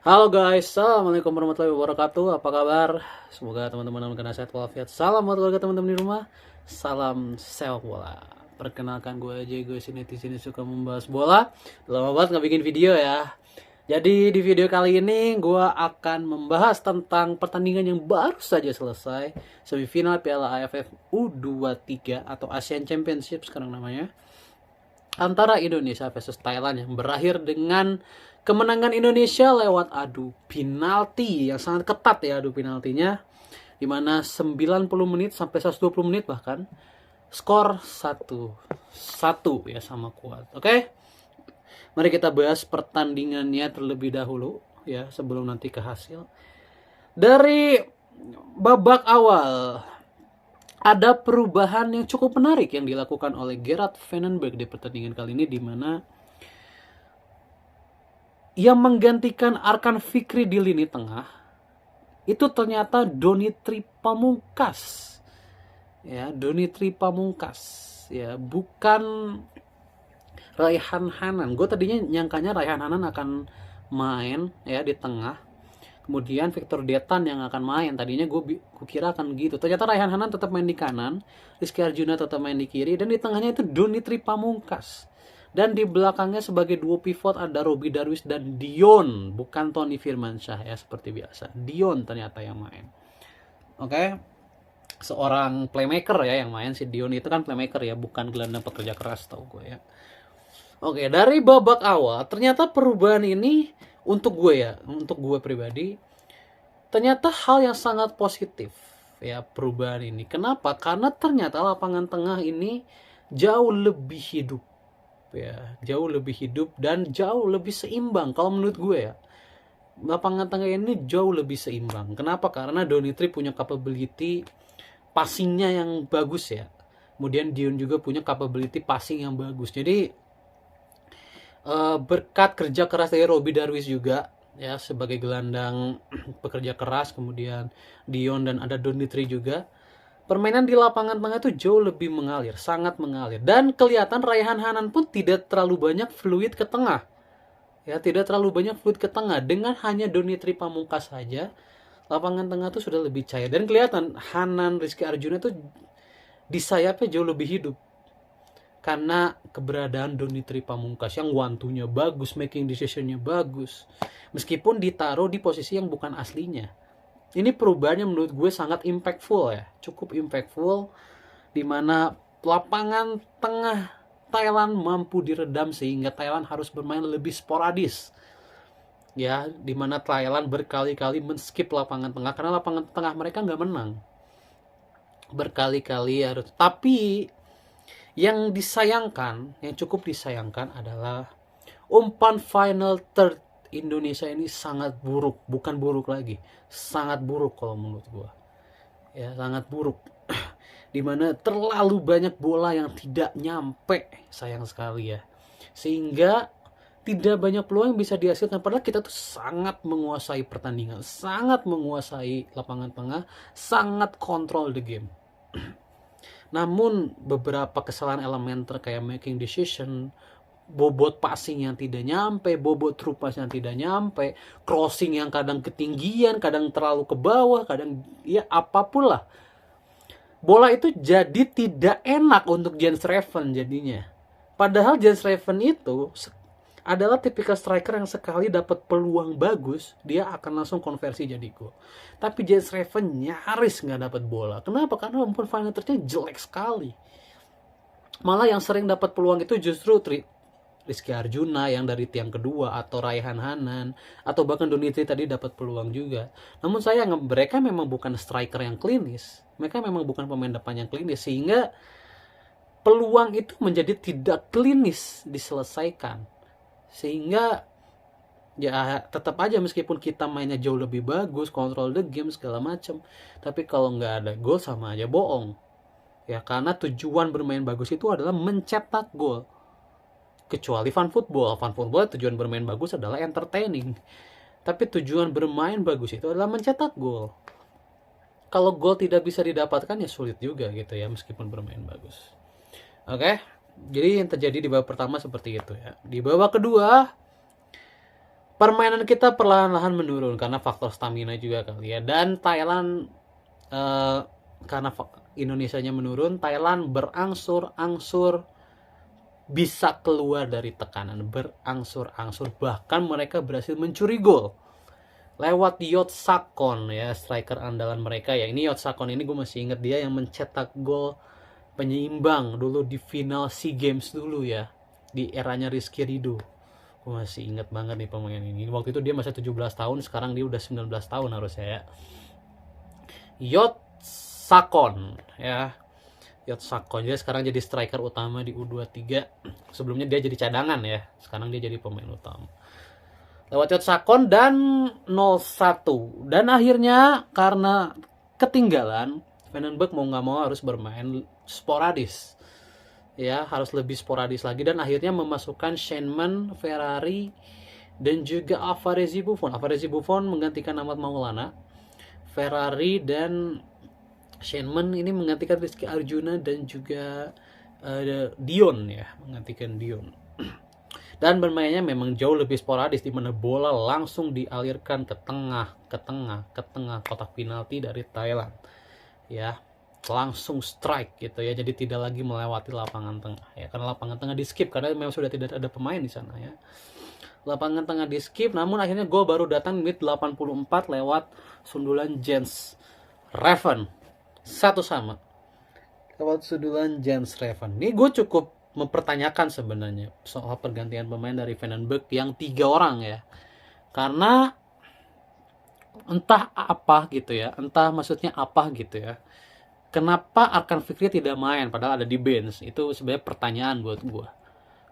Halo guys, assalamualaikum warahmatullahi wabarakatuh. Apa kabar? Semoga teman-teman dalam keadaan sehat walafiat. Salam buat keluarga teman-teman di rumah. Salam sepak bola. Perkenalkan gue aja, gue sini di sini suka membahas bola. Lama banget nggak bikin video ya. Jadi di video kali ini gue akan membahas tentang pertandingan yang baru saja selesai, semifinal Piala AFF U23 atau Asian Championship sekarang namanya, antara Indonesia versus Thailand yang berakhir dengan kemenangan Indonesia lewat adu penalti yang sangat ketat ya, adu penaltinya, dimana 90 menit sampai 120 menit bahkan skor 1-1 ya, sama kuat. Oke, mari kita bahas pertandingannya terlebih dahulu ya, sebelum nanti ke hasil. Dari babak awal ada perubahan yang cukup menarik yang dilakukan oleh Gerard Vandenberg di pertandingan kali ini, di mana yang menggantikan Arkan Fikri di lini tengah itu ternyata Donitri Pamungkas. Ya, Donitri Pamungkas ya, bukan Raihan Hanan. Gue tadinya nyangkanya Raihan Hanan akan main ya di tengah, kemudian Victor Detan yang akan main. Tadinya gue kira akan gitu. Ternyata Raihan Hanan tetap main di kanan, Rizky Arjuna tetap main di kiri, dan di tengahnya itu Donitri Pamungkas. Dan di belakangnya sebagai duo pivot ada Robi Darwis dan Dion, bukan Tony Firmansyah ya seperti biasa. Dion ternyata yang main. Oke. Seorang playmaker ya yang main, si Dion itu kan playmaker ya, bukan gelandang pekerja keras tau gue ya. Oke, dari babak awal ternyata perubahan ini untuk gue pribadi ternyata hal yang sangat positif ya, perubahan ini. Kenapa? Karena ternyata lapangan tengah ini jauh lebih hidup ya, jauh lebih hidup dan jauh lebih seimbang kalau menurut gue ya. Lapangan tengah ini jauh lebih seimbang. Kenapa? Karena Donitri punya capability passingnya yang bagus ya. Kemudian Dion juga punya capability passing yang bagus. Jadi berkat kerja keras dari Robi Darwis juga ya sebagai gelandang pekerja keras, kemudian Dion dan ada Donitri juga, permainan di lapangan tengah itu jauh lebih mengalir, sangat mengalir, dan kelihatan Raihan Hanan pun tidak terlalu banyak fluid ke tengah ya, tidak terlalu banyak fluid ke tengah. Dengan hanya Donitri Pamungkas saja lapangan tengah itu sudah lebih cair, dan kelihatan Hanan, Rizky Arjuna itu di sayapnya jauh lebih hidup karena keberadaan Donitri Pamungkas yang one-two-nya bagus, making decision-nya bagus, meskipun ditaruh di posisi yang bukan aslinya. Ini perubahannya menurut gue sangat impactful ya, cukup impactful, di mana lapangan tengah Thailand mampu diredam sehingga Thailand harus bermain lebih sporadis ya, di mana Thailand berkali-kali men-skip lapangan tengah karena lapangan tengah mereka nggak menang berkali-kali harus. Tapi yang disayangkan, yang cukup disayangkan adalah umpan final third Indonesia ini sangat buruk, bukan buruk lagi, sangat buruk kalau menurut gua. Ya, sangat buruk. Dimana terlalu banyak bola yang tidak nyampe, sayang sekali ya. Sehingga tidak banyak peluang yang bisa dihasilkan, padahal kita tuh sangat menguasai pertandingan, sangat menguasai lapangan tengah, sangat control the game. Namun beberapa kesalahan elementer kayak making decision, bobot passing yang tidak nyampe, bobot through pass yang tidak nyampe, crossing yang kadang ketinggian, kadang terlalu ke bawah, kadang ya apapun lah, bola itu jadi tidak enak untuk Jens Reven jadinya. Padahal Jens Reven itu adalah tipikal striker yang sekali dapat peluang bagus, dia akan langsung konversi jadi gol. Tapi Jens Reven nyaris nggak dapat bola. Kenapa? Karena umpan final third-nya jelek sekali. Malah yang sering dapat peluang itu justru Rizky Arjuna yang dari tiang kedua, atau Raihan Hanan, atau bahkan Donitri tadi dapat peluang juga. Namun sayang, mereka memang bukan striker yang klinis. Mereka memang bukan pemain depan yang klinis, sehingga peluang itu menjadi tidak klinis diselesaikan. Sehingga ya tetap aja meskipun kita mainnya jauh lebih bagus, control the game segala macam, tapi kalau nggak ada gol sama aja bohong ya, karena tujuan bermain bagus itu adalah mencetak gol. Kecuali fan football tujuan bermain bagus adalah entertaining, tapi tujuan bermain bagus itu adalah mencetak gol. Kalau gol tidak bisa didapatkan ya sulit juga gitu ya, meskipun bermain bagus. Oke. Jadi yang terjadi di babak pertama seperti itu ya. Di babak kedua permainan kita perlahan-lahan menurun karena faktor stamina juga kali ya. Dan Thailand karena Indonesianya menurun, Thailand berangsur-angsur bisa keluar dari tekanan, berangsur-angsur, bahkan mereka berhasil mencuri gol lewat Yotsakhon ya, striker andalan mereka ya. Ini Yotsakhon ini gue masih inget dia yang mencetak gol penyeimbang dulu di final SEA Games dulu ya, di eranya Rizky Ridho. Gue masih inget banget nih pemain ini. Waktu itu dia masih 17 tahun, sekarang dia udah 19 tahun harusnya ya. Yotsakhon ya. Yotsakhon dia sekarang jadi striker utama di U23. Sebelumnya dia jadi cadangan ya, sekarang dia jadi pemain utama lewat Yotsakhon. Dan 0-1, dan akhirnya karena ketinggalan, Vandenberg mau nggak mau harus bermain sporadis ya, harus lebih sporadis lagi, dan akhirnya memasukkan Shenman, Ferrari, dan juga Avarezi Buffon. Avarezi Buffon menggantikan Ahmad Maulana, Ferrari dan Shenman ini menggantikan Rizky Arjuna dan juga Dion ya, menggantikan Dion. Dan bermainnya memang jauh lebih sporadis, di mana bola langsung dialirkan ke tengah kotak penalti dari Thailand ya, langsung strike gitu ya. Jadi tidak lagi melewati lapangan tengah ya, karena lapangan tengah di skip karena memang sudah tidak ada pemain di sana ya. Lapangan tengah di skip, namun akhirnya gol baru datang menit 84 lewat sundulan Jens Reven, 1-1 lewat sundulan Jens Reven. Ini gue cukup mempertanyakan sebenarnya soal pergantian pemain dari Vandenberg yang 3 orang ya, karena entah apa gitu ya, entah maksudnya apa gitu ya, kenapa Arkan Fikri tidak main padahal ada di bench. Itu sebenarnya pertanyaan buat gue,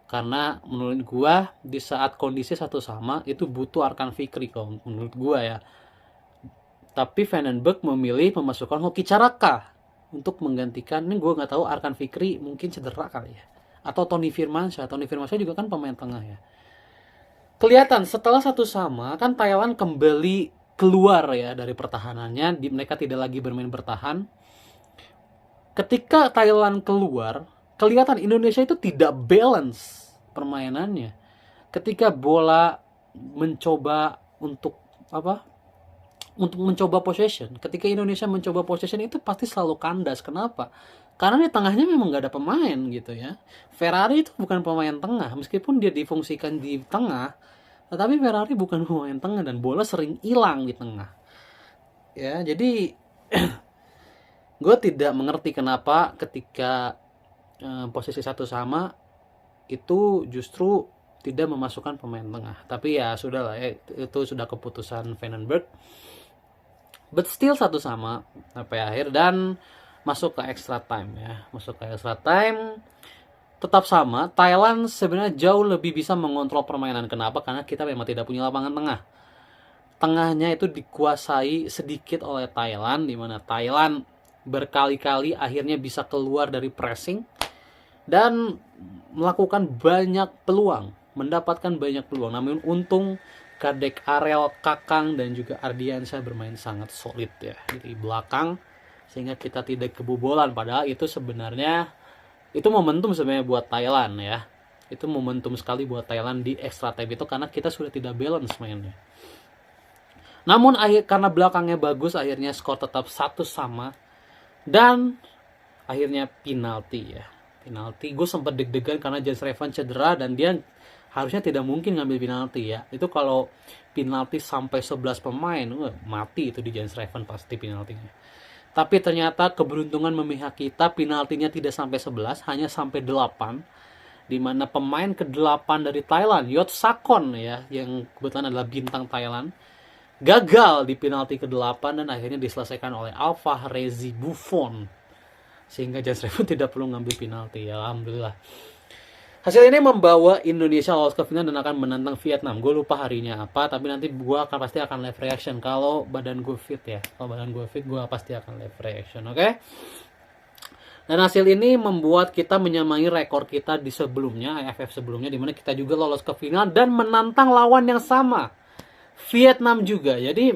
karena menurut gue di saat kondisi 1-1 itu butuh Arkan Fikri kalau menurut gue ya. Tapi Vandenberg memilih memasukkan Hoki Caraka untuk menggantikan. Ini gue nggak tahu, Arkan Fikri mungkin cedera kali ya, atau Tony Firmansyah juga kan pemain tengah ya. Kelihatan setelah 1-1 kan Thailand kembali keluar ya dari pertahanannya, mereka tidak lagi bermain bertahan. Ketika Thailand keluar, kelihatan Indonesia itu tidak balance permainannya. Ketika bola mencoba untuk mencoba possession, ketika Indonesia mencoba possession itu pasti selalu kandas. Kenapa? Karena di tengahnya memang nggak ada pemain gitu ya. Ferrari itu bukan pemain tengah, meskipun dia difungsikan di tengah, tetapi Ferrari bukan pemain tengah dan bola sering hilang di tengah ya. Jadi gue tidak mengerti kenapa ketika posisi 1-1 itu justru tidak memasukkan pemain tengah. Tapi ya sudah lah ya, itu sudah keputusan Vandenberg. But still 1-1 sampai akhir dan masuk ke extra time ya. Masuk ke extra time tetap sama. Thailand sebenarnya jauh lebih bisa mengontrol permainan. Kenapa? Karena kita memang tidak punya lapangan tengah. Tengahnya itu dikuasai sedikit oleh Thailand, di mana Thailand berkali-kali akhirnya bisa keluar dari pressing dan melakukan banyak peluang, mendapatkan banyak peluang. Namun untung Kadek Arel, Kakang, dan juga Ardiansyah bermain sangat solid ya di belakang, sehingga kita tidak kebobolan. Padahal itu sebenarnya itu momentum sebenarnya buat Thailand ya. Itu momentum sekali buat Thailand di extra time itu, karena kita sudah tidak balance mainnya. Namun karena belakangnya bagus, akhirnya skor tetap 1-1 dan akhirnya penalti ya. Penalti, gue sempat deg-degan karena Jens Reven cedera dan dia harusnya tidak mungkin ngambil penalti ya. Itu kalau penalti sampai 11 pemain, mati itu di Jens Reven pasti penaltinya. Tapi ternyata keberuntungan memihak kita, penaltinya tidak sampai 11, hanya sampai 8. Di mana pemain ke-8 dari Thailand, Yotsakhon ya, yang kebetulan adalah bintang Thailand, gagal di penalti ke-8 dan akhirnya diselesaikan oleh Avarezi Buffon. Sehingga Jens Reven tidak perlu ngambil penalti ya, alhamdulillah. Hasil ini membawa Indonesia lolos ke final dan akan menantang Vietnam. Gue lupa harinya apa, tapi nanti gue pasti akan live reaction kalau badan gue fit ya. Kalau badan gue fit, gue pasti akan live reaction, oke? Dan hasil ini membuat kita menyamai rekor kita di sebelumnya, AFF sebelumnya, dimana kita juga lolos ke final dan menantang lawan yang sama, Vietnam juga. Jadi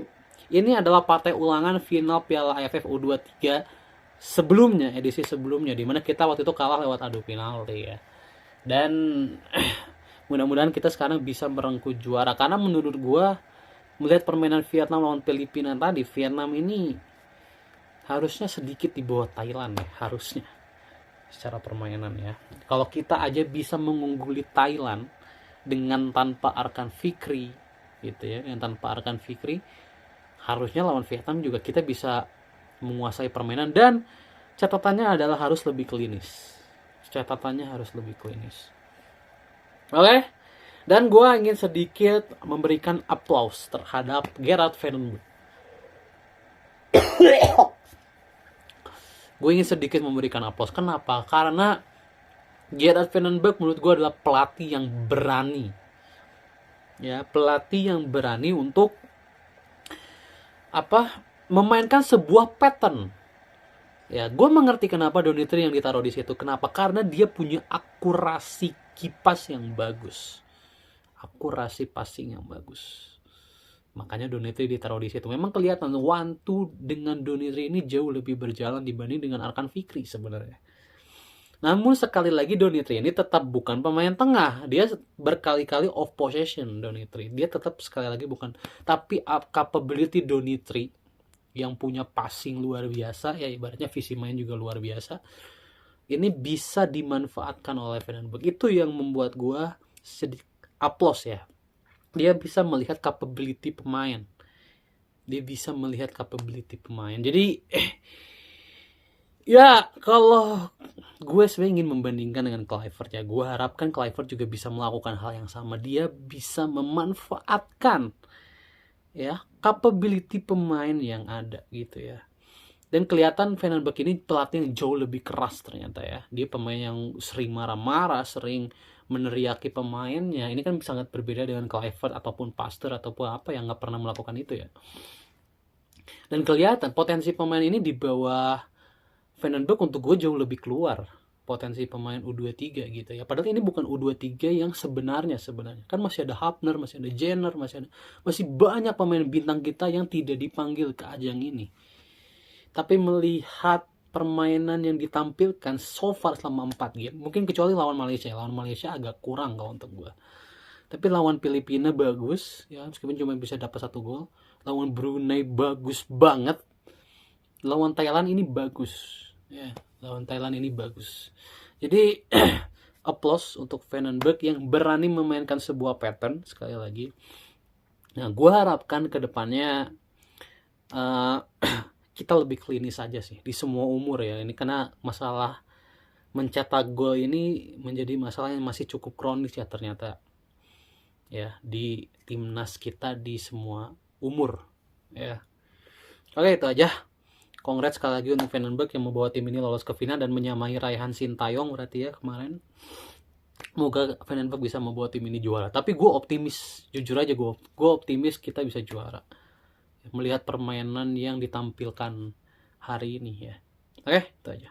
ini adalah partai ulangan final Piala AFF U23 sebelumnya, edisi sebelumnya, dimana kita waktu itu kalah lewat adu penalti ya. Dan Mudah-mudahan kita sekarang bisa merengkuh juara, karena menurut gua melihat permainan Vietnam lawan Filipina tadi, Vietnam ini harusnya sedikit di bawah Thailand ya, harusnya secara permainan ya. Kalau kita aja bisa mengungguli Thailand dengan tanpa Arkan Fikri gitu ya, dengan tanpa Arkan Fikri, harusnya lawan Vietnam juga kita bisa menguasai permainan. Dan catatannya adalah harus lebih klinis. Catatannya harus lebih klinis. Oke? Dan gue ingin sedikit memberikan aplaus terhadap Gerard Vandenberg. Gue ingin sedikit memberikan aplaus. Kenapa? Karena Gerard Vandenberg menurut gue adalah pelatih yang berani. Ya, pelatih yang berani untuk memainkan sebuah pattern. Ya, gue mengerti kenapa Donitri yang ditaruh di situ. Kenapa? Karena dia punya akurasi kipas yang bagus, akurasi passing yang bagus. Makanya Donitri ditaruh di situ. Memang kelihatan one two dengan Donitri ini jauh lebih berjalan dibanding dengan Arkan Fikri sebenarnya. Namun sekali lagi Donitri ini tetap bukan pemain tengah. Dia berkali-kali off possession Donitri. Dia tetap sekali lagi bukan. Tapi capability Donitri yang punya passing luar biasa, ya ibaratnya visi main juga luar biasa, ini bisa dimanfaatkan oleh Vandenberg. Itu yang membuat gue sedikit aplaus ya. Dia bisa melihat capability pemain. Dia bisa melihat capability pemain. Jadi ya kalau gue sebenarnya ingin membandingkan dengan Kluivert ya, gue harapkan Kluivert juga bisa melakukan hal yang sama. Dia bisa memanfaatkan ya capability pemain yang ada gitu ya. Dan kelihatan Vandenberg ini pelatih yang jauh lebih keras ternyata ya. Dia pemain yang sering marah-marah, sering meneriaki pemainnya. Ini kan sangat berbeda dengan Kluivert ataupun Pasteur ataupun apa yang nggak pernah melakukan itu ya. Dan kelihatan potensi pemain ini di bawah Vandenberg untuk gue jauh lebih keluar potensi pemain U23 gitu ya. Padahal ini bukan U23 yang sebenarnya. Kan masih ada Hapner, masih ada Jenner, masih banyak pemain bintang kita yang tidak dipanggil ke ajang ini. Tapi melihat permainan yang ditampilkan so far selama 4 game, mungkin kecuali lawan Malaysia. Lawan Malaysia agak kurang kalau untuk gue. Tapi lawan Filipina bagus ya, meskipun cuma bisa dapat 1 gol. Lawan Brunei bagus banget. Lawan Thailand ini bagus. Ya, lawan Thailand ini bagus. Jadi applause untuk Vandenberg yang berani memainkan sebuah pattern sekali lagi. Nah, gue harapkan ke depannya kita lebih klinis aja sih di semua umur ya. Ini karena masalah mencetak gol ini menjadi masalah yang masih cukup kronis ya ternyata. Ya, di timnas kita di semua umur ya. Oke, itu aja. Congrats sekali lagi untuk Vandenberg yang membawa tim ini lolos ke final dan menyamai raihan Sintayong berarti ya kemarin. Semoga Vandenberg bisa membawa tim ini juara. Tapi gue optimis, jujur aja gue optimis kita bisa juara. Melihat permainan yang ditampilkan hari ini ya. Oke, itu aja.